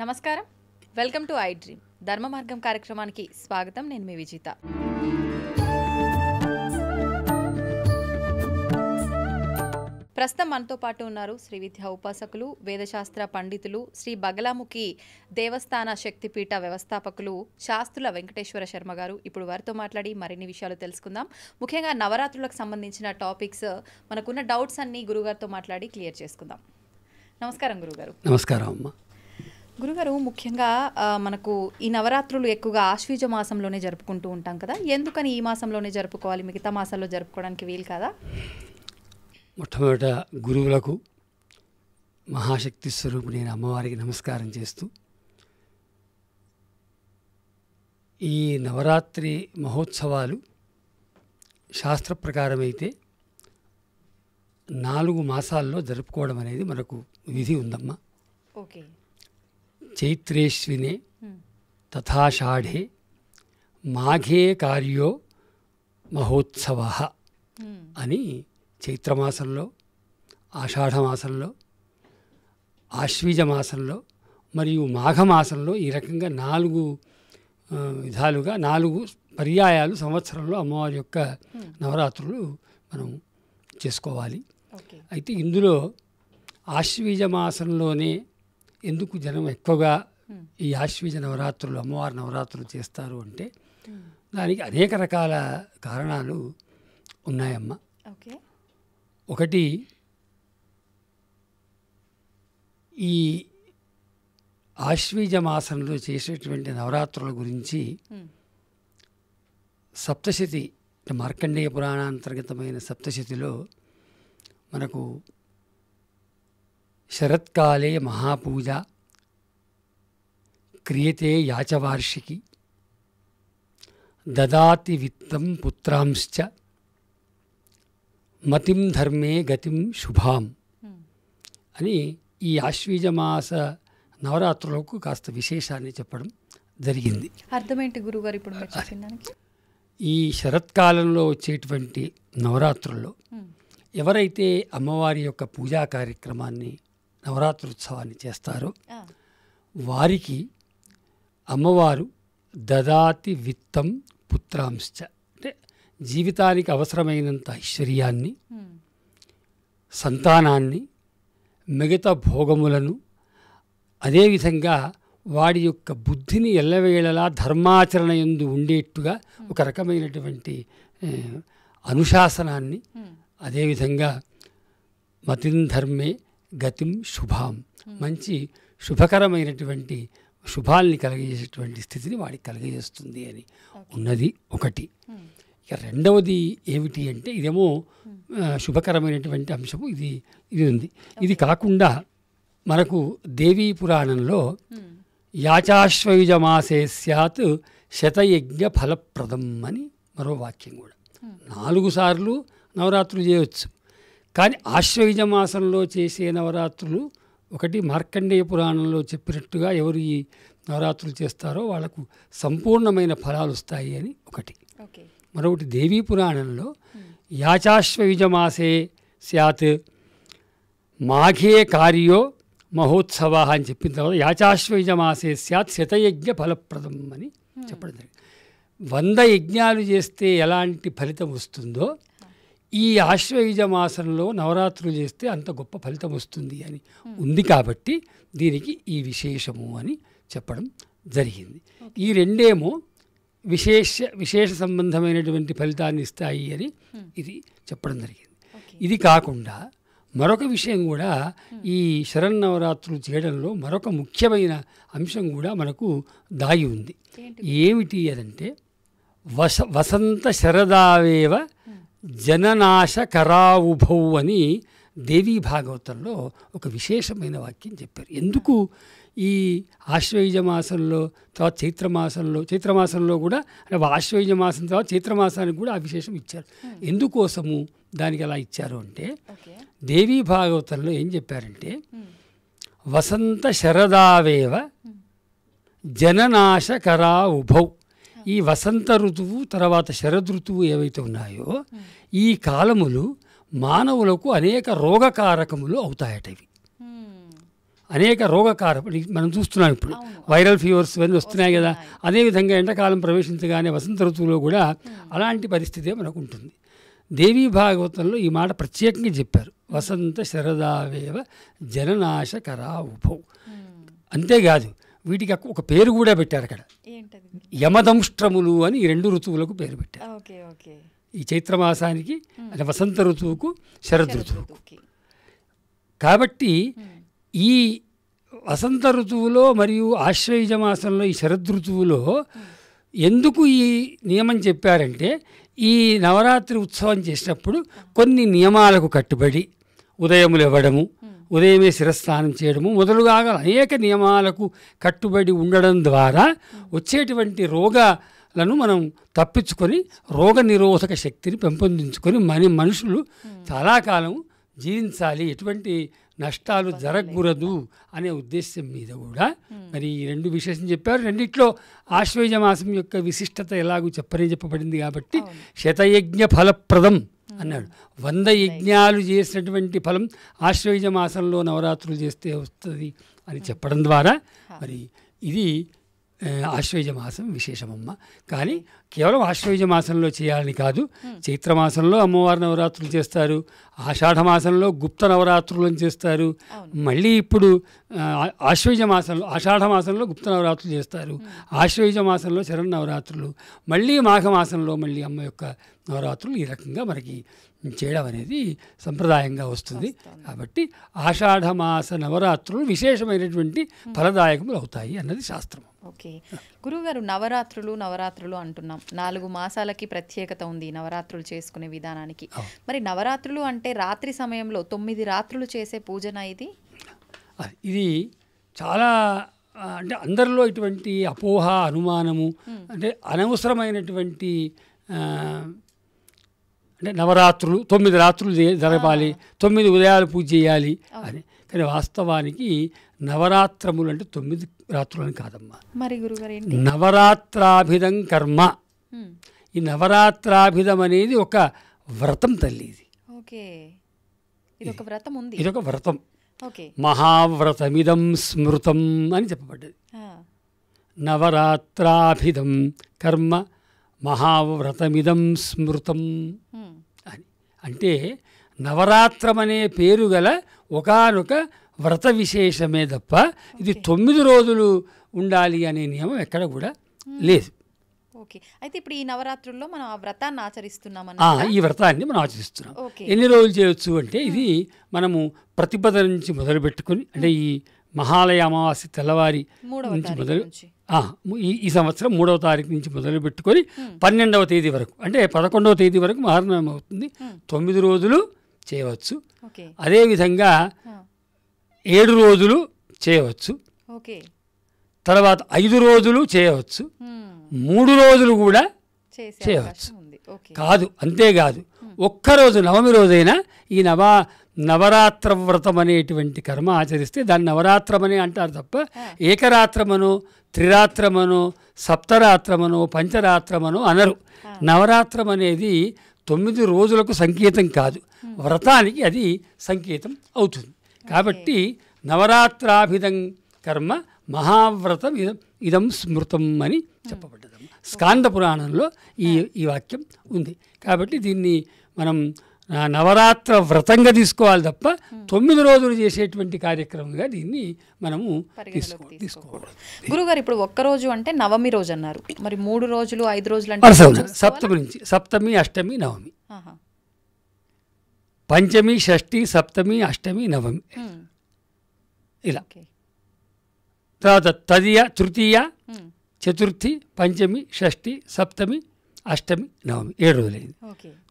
నమస్కారం, welcome to I dream ధర్మ మార్గం కార్యక్రమానికి స్వాగతం. నేను మీ విజిత. ప్రస్తుతం మనతో పాటు ఉన్నారు శ్రీ విద్యా ఉపాసకులు, వేదశాస్త్ర పండితులు, శ్రీ బగలాముఖి దేవస్థాన శక్తిపీఠ వ్యవస్థాపకులు శాస్త్రుల వెంకటేశ్వర శర్మ గారు. ఇప్పుడు వారితో మాట్లాడి మరిన్ని విషయాలు తెలుసుకుందాం. ముఖ్యంగా నవరాత్రులకు సంబంధించిన టాపిక్స్, మనకున్న డౌట్స్ అన్ని గురుగారితో మాట్లాడి క్లియర్ చేసుకుందాం. నమస్కారం గురుగారు. నమస్కారం అమ్మ. గురుగారు, ముఖ్యంగా మనకు ఈ నవరాత్రులు ఎక్కువగా ఆశ్వీజ మాసంలోనే జరుపుకుంటూ ఉంటాం కదా, ఎందుకని ఈ మాసంలోనే జరుపుకోవాలి, మిగతా మాసాల్లో జరుపుకోవడానికి వీలు కదా? మొట్టమొదట గురువులకు, మహాశక్తి స్వరూపుడైన అమ్మవారికి నమస్కారం చేస్తూ, ఈ నవరాత్రి మహోత్సవాలు శాస్త్ర ప్రకారం అయితే 4 మాసాల్లో జరుపుకోవడం అనేది మనకు విధి ఉందమ్మా. ఓకే. చైత్రేశ్వినే తథాషాఢే మాఘే కార్యో మహోత్సవ అని చైత్రమాసంలో, ఆషాఢమాసంలో, ఆశ్వీజ మాసంలో మరియు మాఘమాసంలో ఈ రకంగా 4 విధాలుగా 4 పర్యాయాలు సంవత్సరంలో అమ్మవారి యొక్క నవరాత్రులు మనం చేసుకోవాలి. అయితే ఇందులో ఆశ్వీజ మాసంలోనే ఎందుకు జనం ఎక్కువగా ఈ ఆశ్వీజ నవరాత్రులు, అమ్మవారి నవరాత్రులు చేస్తారు అంటే దానికి అనేక రకాల కారణాలు ఉన్నాయమ్మ. ఒకటి, ఈ ఆశ్వీజ మాసంలో చేసేటువంటి నవరాత్రుల గురించి సప్తశతి, మార్కండేయ పురాణాంతర్గతమైన సప్తశతిలో మనకు శరత్కాలే మహాపూజ క్రియతే యాచవార్షికి దదాతి విత్తం పుత్రాంశ్చ మతిం ధర్మే గతిం శుభాం అని ఈ ఆశ్వీజమాస నవరాత్రులకు కాస్త విశేషాన్ని చెప్పడం జరిగింది. అర్థమేంటి గురుగారు ఇప్పుడు మీరు చెప్పిన దానికి? ఈ శరత్కాలంలో వచ్చేటువంటి నవరాత్రుల్లో ఎవరైతే అమ్మవారి యొక్క పూజా కార్యక్రమాన్ని, నవరాత్రోత్సవాన్ని చేస్తారో వారికి అమ్మవారు దదాతి విత్తం పుత్రాంశ్చ అంటే జీవితానికి అవసరమైనంత ఐశ్వర్యాన్ని, సంతానాన్ని, మిగతా భోగములను, అదేవిధంగా వాడి యొక్క బుద్ధిని ఎల్లవేళలా ధర్మాచరణ యందు ఉండేట్టుగా ఒక రకమైనటువంటి అనుశాసనాన్ని, అదేవిధంగా మతిం ధర్మే గతిం శుభాం మంచి శుభకరమైనటువంటి శుభాల్ని కలగజేసేటువంటి స్థితిని వాడికి కలగజేస్తుంది అని ఉన్నది ఒకటి. ఇక రెండవది ఏమిటి అంటే, ఇదేమో శుభకరమైనటువంటి అంశము, ఇది ఉంది. ఇది కాకుండా మనకు దేవీ పురాణంలో యాచాశ్వయుజ మాసే స్యాత్ శతయజ్ఞ ఫలప్రదం అని మరో వాక్యం కూడా. 4 సార్లు నవరాత్రులు చేయవచ్చు, కానీ ఆశ్వయుజ మాసంలో చేసే నవరాత్రులు ఒకటి మార్కండేయ పురాణంలో చెప్పినట్టుగా ఎవరు ఈ నవరాత్రులు చేస్తారో వాళ్లకు సంపూర్ణమైన ఫలాలు వస్తాయి అని ఒకటి. మరొకటి దేవీ పురాణంలో యాచాశ్వయుజ మాసే స్యాత్ మాఘే కార్యో మహోత్సవ అని చెప్పిన తర్వాత యాచాశ్వయుజ మాసే స్యాత్ శతయజ్ఞ ఫలప్రదం అని చెప్పడం జరిగింది. 100 యజ్ఞాలు చేస్తే ఎలాంటి ఫలితం వస్తుందో ఈ ఆశ్వయుజ మాసంలో నవరాత్రులు చేస్తే అంత గొప్ప ఫలితం వస్తుంది అని ఉంది. కాబట్టి దీనికి ఈ విశేషము అని చెప్పడం జరిగింది. ఈ రెండేమో విశేష సంబంధమైనటువంటి ఫలితాన్ని ఇస్తాయి అని ఇది చెప్పడం జరిగింది. ఇది కాకుండా మరొక విషయం కూడా, ఈ శరన్నవరాత్రులు చేయడంలో మరొక ముఖ్యమైన అంశం కూడా మనకు దాగి ఉంది. ఏమిటి అదంటే, వసంత శరదావేవ జననాశ కరావుభౌ అని దేవీ భాగవతంలో ఒక విశేషమైన వాక్యం చెప్పారు. ఎందుకు ఈ ఆశ్వయుజ మాసంలో తర్వాత చైత్రమాసంలో కూడా, అంటే ఆశ్వయుజ మాసం తర్వాత చైత్రమాసానికి కూడా ఆ విశేషం ఇచ్చారు. ఎందుకోసము దానికి అలా ఇచ్చారు అంటే, దేవీ భాగవతంలో ఏం చెప్పారంటే, వసంత శరదావేవ జననాశ కరావుభౌ, ఈ వసంత ఋతువు తర్వాత శరదృతువు ఏవైతే ఉన్నాయో ఈ కాలములు మానవులకు అనేక రోగకారకములు అవుతాయట. ఇవి అనేక రోగకారం మనం చూస్తున్నాం ఇప్పుడు వైరల్ ఫీవర్స్ ఇవన్నీ వస్తున్నాయి కదా. అదేవిధంగా ఎండాకాలం ప్రవేశించగానే వసంత ఋతువులో కూడా అలాంటి పరిస్థితే మనకు ఉంటుంది. దేవీ భాగవతంలో ఈ మాట ప్రత్యేకంగా చెప్పారు, వసంత శరదావేవ జననాశకరా ఉభౌ. అంతేకాదు వీటికి ఒక పేరు కూడా పెట్టారు అక్కడ, యమదంష్ట్రములు అని ఈ 2 ఋతువులకు పేరు పెట్టారు. ఈ చైత్రమాసానికి అంటే వసంత ఋతువుకు శరద్ ఋతువుకు. కాబట్టి ఈ వసంత ఋతువులో మరియు ఆశ్వయుజ మాసంలో ఈ శరద్ ఋతువులో ఎందుకు ఈ నియమం చెప్పారంటే, ఈ నవరాత్రి ఉత్సవం చేసినప్పుడు కొన్ని నియమాలకు కట్టుబడి ఉదయములు ఇవ్వడము, ఉదయమే శిరస్నానం చేయడము మొదలుగా అనేక నియమాలకు కట్టుబడి ఉండడం ద్వారా వచ్చేటువంటి రోగాలను మనం తప్పించుకొని రోగ నిరోధక శక్తిని పెంపొందించుకొని మనుషులు చాలా కాలం జీవించాలి, ఎటువంటి నష్టాలు జరగకూడదు అనే ఉద్దేశం మీద కూడా మరి ఈ 2 విశేషం చెప్పారు. రెండిట్లో ఆశ్వయుజ మాసం యొక్క విశిష్టత ఎలాగూ చెప్పబడింది కాబట్టి శతయజ్ఞ ఫలప్రదం అన్నాడు. 100 యజ్ఞాలు చేసినటువంటి ఫలం ఆశ్వయుజ మాసంలో నవరాత్రులు చేస్తే వస్తుంది అని చెప్పడం ద్వారా మరి ఇది ఆశ్వయుజ మాసం విశేషమమ్మ. కానీ కేవలం ఆశ్వయుజ మాసంలో చేయాలని కాదు, చైత్రమాసంలో అమ్మవారి నవరాత్రులు చేస్తారు, ఆషాఢ మాసంలో గుప్త నవరాత్రులను చేస్తారు, మళ్ళీ ఇప్పుడు ఆషాఢ మాసంలో గుప్త నవరాత్రులు చేస్తారు, ఆశ్వయుజ మాసంలో శరణ్ నవరాత్రులు, మళ్ళీ మాఘమాసంలో మళ్ళీ అమ్మ యొక్క నవరాత్రులు ఈ రకంగా మనకి చేయడం అనేది సంప్రదాయంగా వస్తుంది. కాబట్టి ఆషాఢమాస నవరాత్రులు విశేషమైనటువంటి ఫలదాయకములు అవుతాయి అన్నది శాస్త్రం. ఓకే గురువుగారు, నవరాత్రులు అంటున్నాం, 4 మాసాలకి ప్రత్యేకత ఉంది నవరాత్రులు చేసుకునే విధానానికి. మరి నవరాత్రులు అంటే రాత్రి సమయంలో 9 రాత్రులు చేసే పూజన ఇది చాలా అంటే అందరిలో ఇటువంటి అపోహ అనుమానము, అంటే అనవసరమైనటువంటి అంటే నవరాత్రులు 9 రాత్రులు జరపాలి, 9 ఉదయాలు పూజ చేయాలి అని. కానీ వాస్తవానికి నవరాత్రములు అంటే 9 రాత్రులని కాదమ్మా. మరి గురుగారు నవరాత్రాభిధం కర్మ. ఈ నవరాత్రాభిధం అనేది ఒక వ్రతం తల్లి. ఇది ఇదొక వ్రతం. మహావ్రతమిదం స్మృతం అని చెప్పబడ్డది. నవరాత్రాభిధం కర్మ మహావ్రతమిదం స్మృతం అని. అంటే నవరాత్రం అనే పేరు గల ఒకానొక వ్రత విశేషమే తప్ప ఇది 9 రోజులు ఉండాలి అనే నియమం ఎక్కడ కూడా లేదు. అయితే ఇప్పుడు ఈ నవరాత్రుల్లో మనం ఆ వ్రతాన్ని ఆచరిస్తున్నాం. ఈ వ్రతాన్ని మనం ఆచరిస్తున్నాం. ఎన్ని రోజులు చేయొచ్చు అంటే ఇది మనము ప్రతిపద నుంచి మొదలు పెట్టుకొని, అంటే ఈ మహాలయ అమావాస్య తెల్లవారి నుంచి మొదలు ఈ సంవత్సరం 3వ తారీఖు నుంచి మొదలు పెట్టుకొని 12వ తేదీ వరకు, అంటే 11వ తేదీ వరకు మహారణం అవుతుంది. 9 రోజులు చేయవచ్చు. అదేవిధంగా 7 రోజులు చేయవచ్చు, తర్వాత 5 రోజులు చేయవచ్చు, 3 రోజులు కూడా చేయవచ్చు. కాదు అంతేకాదు, ఒక్కరోజు నవమి రోజైనా ఈ నవరాత్ర వ్రతం అనేటువంటి కర్మ ఆచరిస్తే దాన్ని నవరాత్రమని అంటారు తప్ప ఏకరాత్రమనో త్రిరాత్రమనో సప్తరాత్రమనో పంచరాత్రమనో అనరు. నవరాత్రం అనేది 9 రోజులకు సంకేతం కాదు, వ్రతానికి అది సంకేతం అవుతుంది. కాబట్టి నవరాత్రాభిధం కర్మ మహావ్రతం ఇదం స్మృతం అని చెప్పబడ్డదమ్మ. స్కాంద పురాణంలో ఈ వాక్యం ఉంది. కాబట్టి దీన్ని మనం నవరాత్ర వ్రతంగా తీసుకోవాలి తప్ప 9 రోజులు చేసేటువంటి కార్యక్రమంగా దీన్ని మనము తీసుకోకూడదు. గురుగారు, ఇప్పుడు ఒక్కరోజు అంటే నవమి రోజు అన్నారు, మరి 3 రోజులు 5 రోజులు అంటే సప్తమి నుంచి, సప్తమి అష్టమి నవమి, పంచమి షష్ఠి సప్తమి అష్టమి నవమి ఇలా. తర్వాత తృతీయ చతుర్థి పంచమి షష్ఠి సప్తమి అష్టమి నవమి 7 రోజులైంది.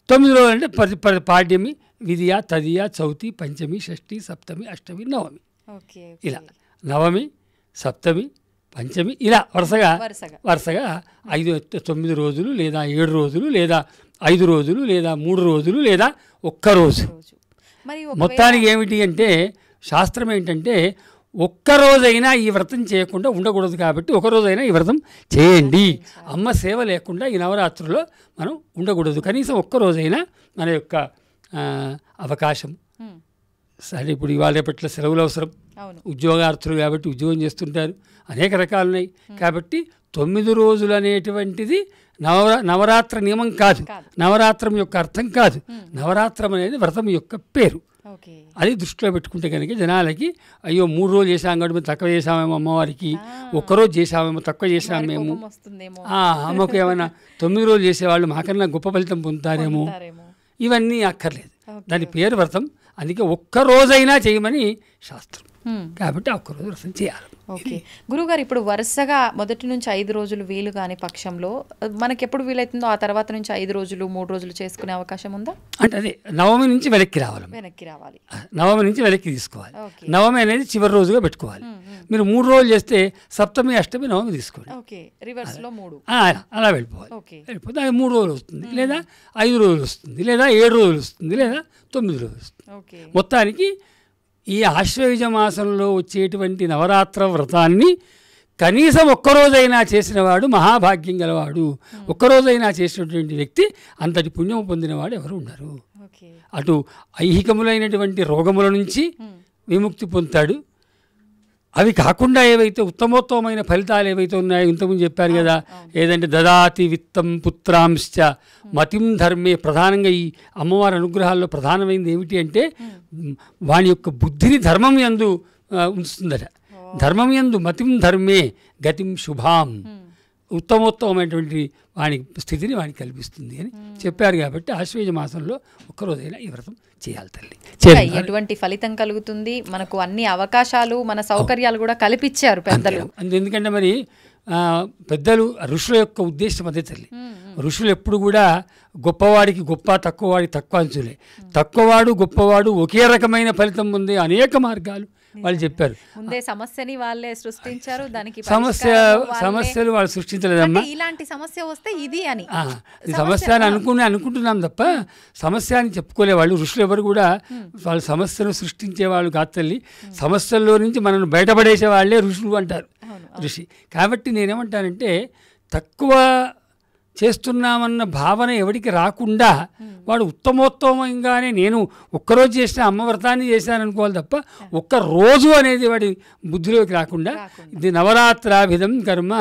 9 రోజులు అంటే పాడ్యమి విధియ తదియ చౌతి పంచమి షష్ఠి సప్తమి అష్టమి నవమి ఇలా. నవమి సప్తమి పంచమి ఇలా వరుసగా 9 రోజులు లేదా 7 రోజులు లేదా 5 రోజులు లేదా 3 రోజులు లేదా ఒక్కరోజు. మొత్తానికి ఏమిటి అంటే శాస్త్రం ఏంటంటే ఒక్కరోజైనా ఈ వ్రతం చేయకుండా ఉండకూడదు. కాబట్టి ఒకరోజైనా ఈ వ్రతం చేయండి. అమ్మ సేవ లేకుండా ఈ నవరాత్రుల్లో మనం ఉండకూడదు. కనీసం ఒక్కరోజైనా మన యొక్క అవకాశం. సరే, ఇప్పుడు ఇవాళ రేపట్ల సెలవులు అవసరం, అవును. ఉద్యోగార్థులు కాబట్టి ఉద్యోగం చేస్తుంటారు, అనేక రకాలు ఉన్నాయి. కాబట్టి 9 రోజులు అనేటువంటిది నవరాత్ర నియమం కాదు, నవరాత్రం యొక్క అర్థం కాదు. నవరాత్రం అనేది వ్రతం యొక్క పేరు. ఓకే. అది దృష్టిలో పెట్టుకుంటే కనుక జనాలకి అయ్యో 3 రోజులు చేసాం కాబట్టి మేము తక్కువ చేసామేమో, అమ్మవారికి ఒక్కరోజు చేసామేమో, తక్కువ చేసామేమో, కోపం వస్తుందేమో, అమ్మకు ఏమైనా 9 రోజులు చేసేవాళ్ళు మాకన్నా గొప్ప ఫలితం పొందుతారేమో, ఇవన్నీ అక్కర్లేదు. దాని పేరు వ్రతం. అందుకే ఒక్కరోజైనా చేయమని శాస్త్రం. కాబట్టి ఒక్కరోజు వ్రతం చేయాలి. ఓకే గురుగారు, ఇప్పుడు వరుసగా మొదటి నుంచి 5 రోజులు వీలు కాని పక్షంలో మనకి ఎప్పుడు వీలైతుందో ఆ తర్వాత నుంచి 5 రోజులు 3 రోజులు చేసుకునే అవకాశం ఉందా? అంటే అదే నవమి నుంచి వెనక్కి రావాలి, నవమి నుంచి వెనక్కి తీసుకోవాలి. నవమి అనేది చివరి రోజుగా పెట్టుకోవాలి. మీరు 3 రోజులు చేస్తే సప్తమి, అష్టమి, నవమి తీసుకోండి. అలా వెళ్ళిపోవాలి. వెళ్ళిపోతే అది 3 రోజులు వస్తుంది, లేదా 5 రోజులు వస్తుంది, లేదా 7 రోజులు వస్తుంది, లేదా 9 రోజులు వస్తుంది. మొత్తానికి ఈ ఆశ్వయుజ మాసంలో వచ్చేటువంటి నవరాత్ర వ్రతాన్ని కనీసం ఒక్కరోజైనా చేసినవాడు మహాభాగ్యం గలవాడు. ఒక్కరోజైనా చేసినటువంటి వ్యక్తి అంతటి పుణ్యం పొందినవాడు ఎవరు ఉన్నారు. అటు ఐహికములైనటువంటి రోగముల నుంచి విముక్తి పొందుతాడు. అవి కాకుండా ఏవైతే ఉత్తమోత్తమైన ఫలితాలు ఏవైతే ఉన్నాయో ఇంతకుముందు చెప్పారు కదా, ఏదంటే దదాతి విత్తం పుత్రాంశ్చ మతిం ధర్మే. ప్రధానంగా ఈ అమ్మవారి అనుగ్రహాల్లో ప్రధానమైనది ఏమిటి అంటే వాని యొక్క బుద్ధిని ధర్మం యందు ఉంచుతుందట. ధర్మం యందు మతిం ధర్మే గతిం శుభాం. ఉత్తమోత్తమైనటువంటి వాని స్థితిని వానికి కల్పిస్తుంది అని చెప్పారు. కాబట్టి ఆశ్వేజ మాసంలో ఒక్కరోజైనా ఈ వ్రతం చేయాలి తల్లి. ఎటువంటి ఫలితం కలుగుతుంది, మనకు అన్ని అవకాశాలు మన సౌకర్యాలు కూడా కల్పించారు పెద్దలు. ఎందుకంటే మరి పెద్దలు ఋషుల యొక్క ఉద్దేశం అదే తల్లి. ఋషులు ఎప్పుడు కూడా గొప్పవాడికి గొప్ప, తక్కువవాడికి తక్కువ అంచులే. తక్కువవాడు గొప్పవాడు ఒకే రకమైన ఫలితం పొందే అనేక మార్గాలు వాళ్ళు చెప్పారు. ముందే సమస్యని వాళ్ళే సృష్టించారు, దానికి సమస్యలు వాళ్ళు సృష్టించలేదమ్మా. ఇలాంటి సమస్య వస్తే ఇది అని సమస్య అని అనుకుంటున్నాం తప్ప సమస్య అని చెప్పుకోలే వాళ్ళు. ఋషులు ఎవరు కూడా వాళ్ళు సమస్యను సృష్టించే వాళ్ళు కాదు తల్లి. సమస్యల్లో నుంచి మనల్ని బయటపడేసే వాళ్ళే ఋషులు అంటారు, ఋషి. కాబట్టి నేనేమంటానంటే తక్కువ చేస్తున్నామన్న భావన ఎవడికి రాకుండా వాడు ఉత్తమోత్తమంగానే నేను ఒక్కరోజు చేసిన అమ్మవ్రతాన్ని చేశాను అనుకోవాలి తప్ప ఒక్కరోజు అనేది వాడి బుద్ధిలోకి రాకుండా ఇది నవరాత్రాభిధం కర్మ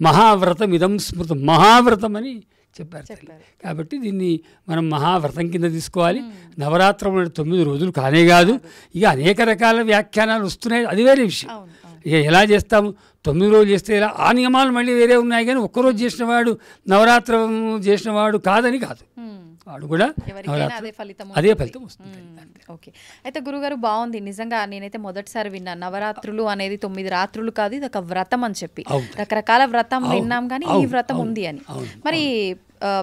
మహావ్రతం ఇదం స్మృతం. మహావ్రతం అని చెప్పారు. కాబట్టి దీన్ని మనం మహావ్రతం కింద తీసుకోవాలి. నవరాత్రములు 9 రోజులు కానే కాదు, ఇక అనేక రకాల వ్యాఖ్యానాలు వస్తున్నాయి, అది వేరే విషయం. ఇక ఎలా చేస్తాము, 9 రోజులు చేస్తే ఎలా, ఆ నియమాలు మళ్ళీ వేరే ఉన్నాయి. కానీ ఒక్కరోజు చేసినవాడు నవరాత్రం చేసినవాడు కాదని కాదు, వాడు కూడా అదే ఫలితం వస్తుంది. ఓకే. అయితే గురుగారు బాగుంది నిజంగా. నేనైతే మొదటిసారి విన్నాను నవరాత్రులు అనేది 9 రాత్రులు కాదు, ఇది ఒక వ్రతం అని చెప్పి. రకరకాల వ్రతం విన్నాం కానీ ఈ వ్రతం ఉంది అని. మరి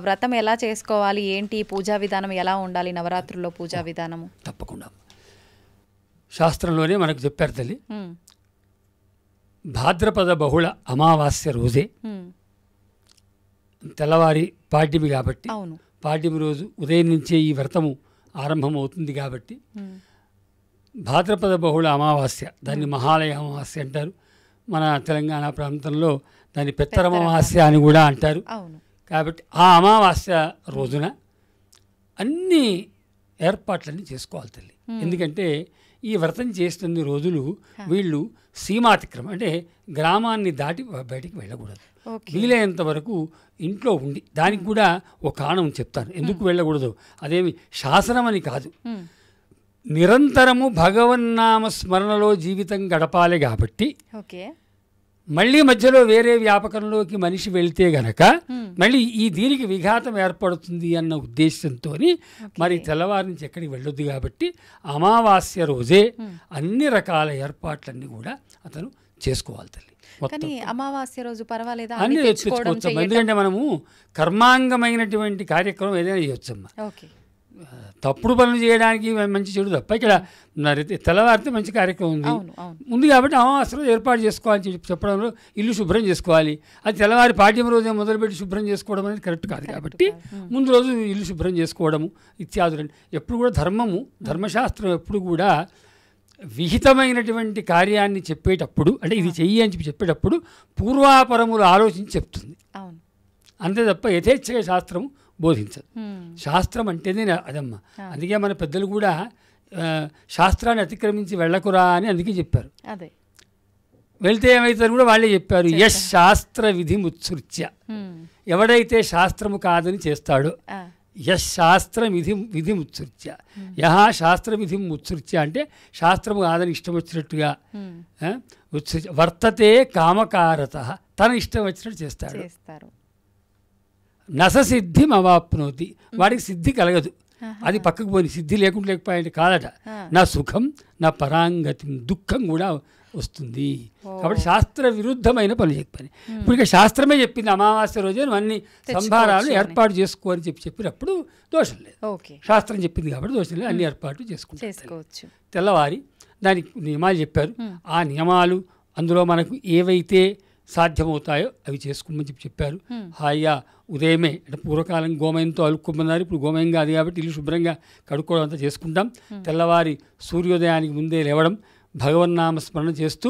వ్రతం ఎలా చేసుకోవాలి, ఏంటి పూజా విధానం ఎలా ఉండాలి, నవరాత్రుల్లో పూజా విధానము? తప్పకుండా శాస్త్రంలోనే మనకు చెప్పారు తల్లి. భాద్రపద బహుళ అమావాస్య రోజే తెల్లవారి పాడ్యమి కాబట్టి పాడ్యమి రోజు ఉదయం నుంచే ఈ వ్రతము ఆరంభమవుతుంది. కాబట్టి భాద్రపద బహుళ అమావాస్య, దాన్ని మహాలయ అమావాస్య అంటారు. మన తెలంగాణ ప్రాంతంలో దాన్ని పెత్తర అమావాస్య అని కూడా అంటారు. కాబట్టి ఆ అమావాస్య రోజున అన్ని ఏర్పాట్లన్నీ చేసుకోవాలి తల్లి. ఎందుకంటే ఈ వ్రతం చేస్తున్న రోజులు వీళ్ళు సీమాతిక్రమం అంటే గ్రామాన్ని దాటి బయటికి వెళ్ళకూడదు. వీలైనంత వరకు ఇంట్లో ఉండి, దానికి కూడా ఒక కారణం చెప్తాను ఎందుకు వెళ్ళకూడదు. అదేమి శాసనం అని కాదు, నిరంతరము భగవన్నామ స్మరణలో జీవితం గడపాలి. కాబట్టి మళ్ళీ మధ్యలో వేరే వ్యాపకంలోకి మనిషి వెళ్తే గనక మళ్ళీ దీనికి విఘాతం ఏర్పడుతుంది అన్న ఉద్దేశంతో మరి తెల్లవారి నుంచి ఎక్కడికి వెళ్ళొద్దు. కాబట్టి అమావాస్య రోజే అన్ని రకాల ఏర్పాట్లన్నీ కూడా అతను చేసుకోవాలి తల్లి. అమావాస్య రోజు పర్వాలేదా అన్ని తెచ్చుకోవచ్చమ్మా. ఎందుకంటే మనము కర్మాంగమైనటువంటి కార్యక్రమం ఏదైనా చేయొచ్చమ్మా. తప్పుడు పనులు చేయడానికి మంచి చెడు తప్ప ఇక్కడ తెల్లవారితే మంచి కార్యక్రమం ఉంది కాబట్టి అమావాస్య రోజు ఏర్పాటు చేసుకోవాలని చెప్పడంలో ఇల్లు శుభ్రం చేసుకోవాలి. అది తెల్లవారి పాడ్యం రోజే మొదలుపెట్టి శుభ్రం చేసుకోవడం అనేది కరెక్ట్ కాదు. కాబట్టి ముందు రోజు ఇల్లు శుభ్రం చేసుకోవడము ఇత్యాదులు. ఎప్పుడు కూడా ధర్మశాస్త్రం ఎప్పుడు కూడా విహితమైనటువంటి కార్యాన్ని చెప్పేటప్పుడు, అంటే ఇది చెయ్యి అని చెప్పేటప్పుడు పూర్వాపరములు ఆలోచించి చెప్తుంది, అంతే తప్ప యథేచ్ఛగా శాస్త్రం బోధించదు. శాస్త్రం అంటేనే అదమ్మా. అందుకే మన పెద్దలు కూడా శాస్త్రాన్ని అతిక్రమించి వెళ్ళకురా అని అందుకే చెప్పారు. అదే వెళ్తే ఏమవుతారు కూడా వాళ్ళే చెప్పారు. యశ్ శాస్త్ర విధి ముత్సృత్య, ఎవడైతే శాస్త్రము కాదని చేస్తాడో, యశ్ శాస్త్ర విధి ముత్సృత్య, యహ శాస్త్ర విధి ముత్సృత్య అంటే శాస్త్రము కాదని ఇష్టం వచ్చినట్టుగా వర్తతే కామకారత, తన ఇష్టం వచ్చినట్టు చేస్తాడు. నస సిద్ధి అవాప్నోతి, వాడికి సిద్ధి కలగదు. అది పక్కకు పోయి సిద్ధి లేకపోయింది కాదట. నా సుఖం నా పరాంగతి, దుఃఖం కూడా వస్తుంది. కాబట్టి శాస్త్ర విరుద్ధమైన పనులు చెప్పని. ఇప్పుడు ఇక శాస్త్రమే చెప్పింది అమావాస్య రోజే అన్ని సంభారాలు ఏర్పాటు చేసుకో అని చెప్పినప్పుడు దోషం లేదు. శాస్త్రం చెప్పింది కాబట్టి దోషం లేదు, అన్ని ఏర్పాటు చేసుకోవచ్చు. తెల్లవారి దానికి నియమాలు చెప్పారు. ఆ నియమాలు అందులో మనకు ఏవైతే సాధ్యమవుతాయో అవి చేసుకోమని చెప్పారు. హాయిగా ఉదయమే అంటే పూర్వకాలం గోమయంతో అలుక్కోమన్నారు, ఇప్పుడు గోమయం కాదు కాబట్టి ఇల్లు శుభ్రంగా కడుక్కోవడం అంతా చేసుకుంటాం. తెల్లవారి సూర్యోదయానికి ముందే లేవడం, భగవన్నామ స్మరణ చేస్తూ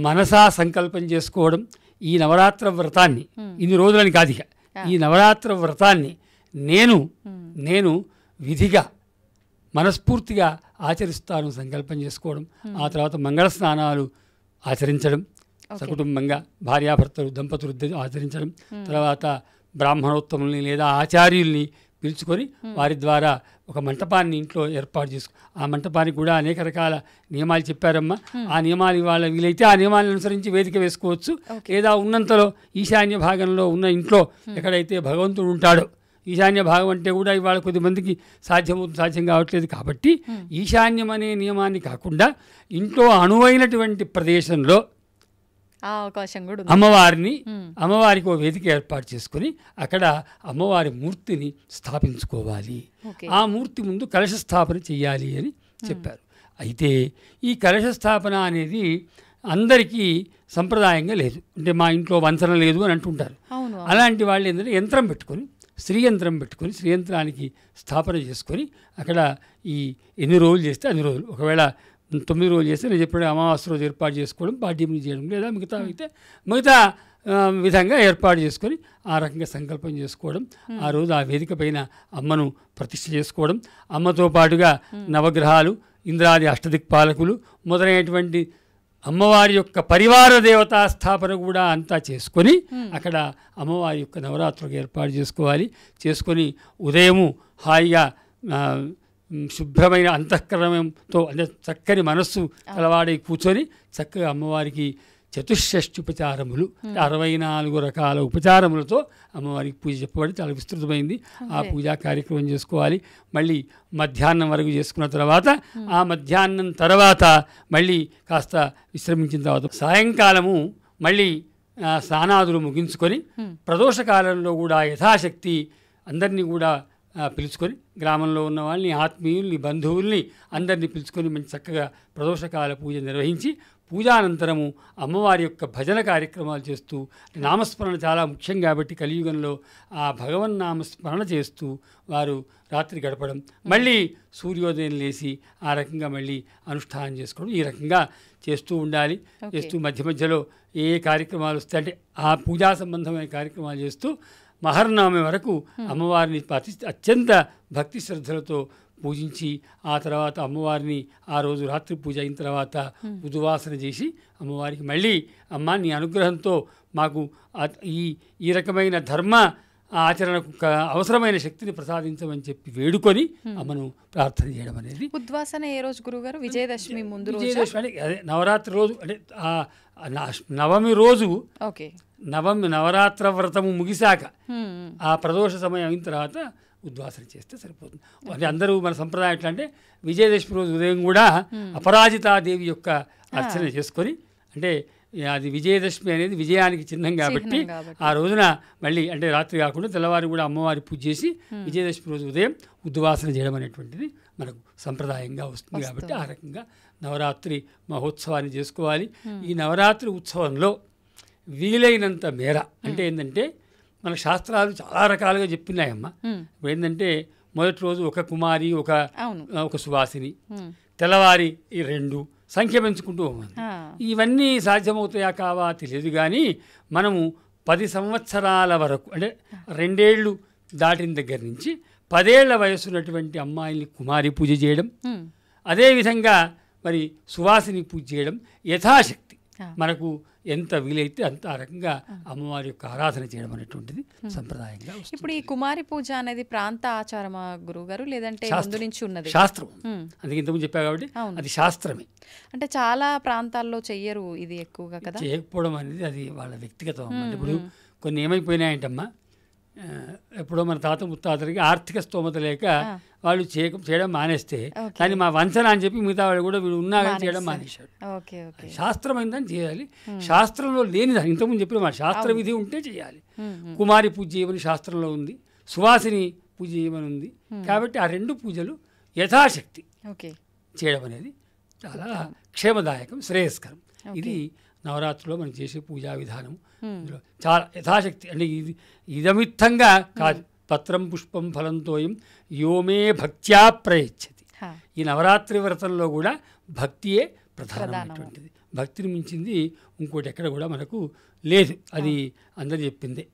మనసా సంకల్పం చేసుకోవడం. ఈ నవరాత్ర వ్రతాన్ని ఇన్ని రోజులని కాదు, ఇక ఈ నవరాత్ర వ్రతాన్ని నేను విధిగా మనస్ఫూర్తిగా ఆచరిస్తాను సంకల్పం చేసుకోవడం. ఆ తర్వాత మంగళ స్నానాలు ఆచరించడం, సకుటుంబంగా భార్యాభర్తలు దంపతులు ఆచరించడం. తర్వాత బ్రాహ్మణోత్తముల్ని లేదా ఆచార్యుల్ని పిలుచుకొని వారి ద్వారా ఒక మంటపాన్ని ఇంట్లో ఏర్పాటు చేసుకో. ఆ మంటపానికి కూడా అనేక రకాల నియమాలు చెప్పారమ్మా. ఆ నియమాలు ఇవాళ వీలైతే ఆ నియమాలను అనుసరించి వేదిక వేసుకోవచ్చు. లేదా ఉన్నంతలో ఈశాన్య భాగంలో ఉన్న ఇంట్లో ఎక్కడైతే భగవంతుడు ఉంటాడో, ఈశాన్య భాగం అంటే కూడా ఇవాళ కొద్దిమందికి సాధ్యం కావట్లేదు కాబట్టి ఈశాన్యం అనే నియమాన్ని కాకుండా ఇంట్లో అనువైనటువంటి ప్రదేశంలో అవకాశం కూడా అమ్మవారికి ఓ వేదిక ఏర్పాటు చేసుకుని అక్కడ అమ్మవారి మూర్తిని స్థాపించుకోవాలి. ఆ మూర్తి ముందు కలశ స్థాపన చెయ్యాలి అని చెప్పారు. అయితే ఈ కలశ స్థాపన అనేది అందరికీ సంప్రదాయంగా లేదు. అంటే మా ఇంట్లో వంచన లేదు అని అంటుంటారు. అలాంటి వాళ్ళు ఏంటంటే యంత్రం పెట్టుకొని శ్రీయంత్రానికి స్థాపన చేసుకొని అక్కడ ఈ ఎన్ని రోజులు చేస్తే అన్ని రోజులు, ఒకవేళ 9 రోజులు చేస్తే నేను చెప్పిన అమావాస్య రోజు ఏర్పాటు చేసుకోవడం, పాడ్యం చేయడం, లేదా మిగతా విధంగా ఏర్పాటు చేసుకొని ఆ రకంగా సంకల్పం చేసుకోవడం. ఆ రోజు ఆ వేదిక పైన అమ్మను ప్రతిష్ఠ చేసుకోవడం, అమ్మతో పాటుగా నవగ్రహాలు, ఇంద్రాది అష్టదిక్పాలకులు మొదలైనటువంటి అమ్మవారి యొక్క పరివార దేవతా స్థాపన కూడా అంతా చేసుకొని అక్కడ అమ్మవారి యొక్క నవరాత్రులకు ఏర్పాటు చేసుకొని ఉదయము హాయిగా శుభ్రమైన అంతఃకరణంతో అంటే చక్కని మనస్సు కలవాడి కూర్చొని చక్కగా అమ్మవారికి చతుషష్ఠ్యుపచారములు 64 రకాల ఉపచారములతో అమ్మవారికి పూజ చెప్పబడి చాలా విస్తృతమైంది. ఆ పూజా కార్యక్రమం చేసుకోవాలి. మళ్ళీ మధ్యాహ్నం వరకు చేసుకున్న తర్వాత ఆ మధ్యాహ్నం తర్వాత మళ్ళీ కాస్త విశ్రమించిన తర్వాత సాయంకాలము మళ్ళీ స్నానాదులు ముగించుకొని ప్రదోషకాలంలో కూడా యథాశక్తి అందరినీ కూడా పిలుచుకొని గ్రామంలో ఉన్న వాళ్ళని, ఆత్మీయుల్ని, బంధువుల్ని అందరినీ పిలుచుకొని మంచి చక్కగా ప్రదోషకాల పూజ నిర్వహించి పూజానంతరము అమ్మవారి యొక్క భజన కార్యక్రమాలు చేస్తూ, నామస్మరణ చాలా ముఖ్యం కాబట్టి కలియుగంలో ఆ భగవన్నామస్మరణ చేస్తూ వారు రాత్రి గడపడం, మళ్ళీ సూర్యోదయం లేచి ఆ రకంగా మళ్ళీ అనుష్ఠానం చేసుకోవడం, ఈ రకంగా చేస్తూ ఉండాలి. చేస్తూ మధ్యలో ఏ కార్యక్రమాలు వస్తాయి అంటే ఆ పూజా సంబంధమైన కార్యక్రమాలు చేస్తూ మహర్నామి వరకు అమ్మవారిని అత్యంత భక్తి శ్రద్ధలతో పూజించి ఆ తర్వాత అమ్మవారిని ఆ రోజు రాత్రి పూజ అయిన తర్వాత ఉద్వాసన చేసి అమ్మవారికి మళ్ళీ అమ్మ నీ అనుగ్రహంతో మాకు ఈ రకమైన ధర్మ ఆచరణకు అవసరమైన శక్తిని ప్రసాదించమని చెప్పి వేడుకొని అమ్మను ప్రార్థన చేయడం అనేది. ఉద్వాసన ఏ రోజు గురుగారు? విజయదశమి ముందు రోజు? విజయదశమి అంటే అదే నవరాత్రి రోజు, అంటే నవమి రోజు, నవరాత్ర వ్రతము ముగిశాక ఆ ప్రదోష సమయం అయిన తర్వాత ఉద్వాసన చేస్తే సరిపోతుంది. అంటే అందరూ మన సంప్రదాయం ఎట్లా అంటే విజయదశమి రోజు ఉదయం కూడా అపరాజితాదేవి యొక్క అర్చన చేసుకొని, అంటే అది విజయదశమి అనేది విజయానికి చిహ్నం కాబట్టి ఆ రోజున మళ్ళీ అంటే రాత్రి కాకుండా తెల్లవారి కూడా అమ్మవారి పూజ చేసి విజయదశమి రోజు ఉదయం ఉద్వాసన చేయడం అనేటువంటిది మనకు సంప్రదాయంగా వస్తుంది. కాబట్టి ఆ రకంగా నవరాత్రి మహోత్సవాన్ని చేసుకోవాలి. ఈ నవరాత్రి ఉత్సవంలో వీలైనంత మేర అంటే ఏంటంటే మన శాస్త్రాలు చాలా రకాలుగా చెప్పినాయమ్మ. ఇప్పుడు ఏంటంటే మొదటి రోజు ఒక కుమారి, ఒక సువాసిని, తెల్లవారి ఈ 2 సంఖ్య పెంచుకుంటూ పోవాలి. ఇవన్నీ సాధ్యమవుతాయా కావా తెలియదు, కానీ మనము 10 సంవత్సరాల వరకు అంటే 2 ఏళ్ళు దాటిన దగ్గర నుంచి 10 ఏళ్ల వయసు ఉన్నటువంటి అమ్మాయిల్ని కుమారి పూజ చేయడం, అదేవిధంగా మరి సువాసిని పూజ చేయడం యథాశక్తి ఆ. మనకు ఎంత వీలైతే అంత ఆ రకంగా అమ్మవారి యొక్క ఆరాధన చేయడం అనేటువంటిది సంప్రదాయంగా వస్తుంది. ఇప్పుడు ఈ కుమారి పూజ అనేది ప్రాంత ఆచారమా గురువుగారు, లేదంటే ముందు నుంచి ఉన్నది? శాస్త్రం. ఉమ్. అందుకే ఇంతకుముందు చెప్పా కాబట్టి అవును. అది శాస్త్రమే. అంటే చాలా ప్రాంతాల్లో చెయ్యరు ఇది ఎక్కువగా కదా. చేయకపోవడం అనేది అది వాళ్ళ వ్యక్తిగతం అన్నమాట. ఇప్పుడు కొన్ని ఏమైపోయినాయంటమ్మా, ఎప్పుడో మన తాత ముత్తాతలకి ఆర్థిక స్తోమత లేక వాళ్ళు చేయడం మానేస్తే దాన్ని మా వంచన అని చెప్పి మిగతా వాళ్ళు కూడా వీడు ఉన్నా కానీ చేయడం మానేశాడు. Okay okay. శాస్త్రమైందని చేయాలి. శాస్త్రంలో లేని ఇంతకుముందు చెప్పిన మాట శాస్త్ర విధి ఉంటే చేయాలి. కుమారి పూజ చేయమని శాస్త్రంలో ఉంది, సువాసిని పూజ చేయమని ఉంది. కాబట్టి ఆ రెండు పూజలు యథాశక్తి ఓకే చేయడం అనేది చాలా క్షేమదాయకం, శ్రేయస్కరం. ఇది నవరాత్రిలో మనం చేసే పూజా విధానం. ఇందులో చాలా యథాశక్తి, అంటే ఇది ఇదమిత్తంగా కాదు. పత్రం పుష్పం ఫలంతోయం యోమే భక్త్యా ప్రయచ్చతి. ఈ నవరాత్రి వ్రతంలో కూడా భక్తియే ప్రధానమైనటువంటిది. భక్తిని మించింది ఇంకోటి ఎక్కడ కూడా మనకు లేదు. అది అందరు చెప్పిందే.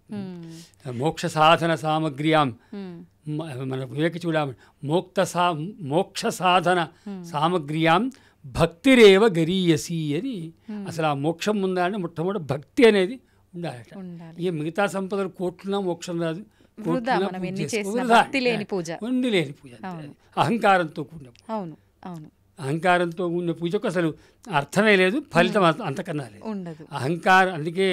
మోక్ష సాధన సామగ్ర్యాం, మన వివేక చూడమని మోక్ష సాధన సామగ్ర్యాం భక్తిరేవ గరీయసి అని. అసలు ఆ మోక్షం ఉండాలంటే మొట్టమొదటి భక్తి అనేది ఉండాలట. ఈ మిగతా సంపదలు కోట్లున్నా మోక్షం రాదు. లేని పూజ, ఉండి లేని పూజ, అహంకారంతో కూడిన. అవును అవును. అహంకారంతో ఉన్న పూజకు అసలు అర్థమే లేదు, ఫలితం అంతకన్నా లేదు, ఉండదు. అహంకారం. అందుకే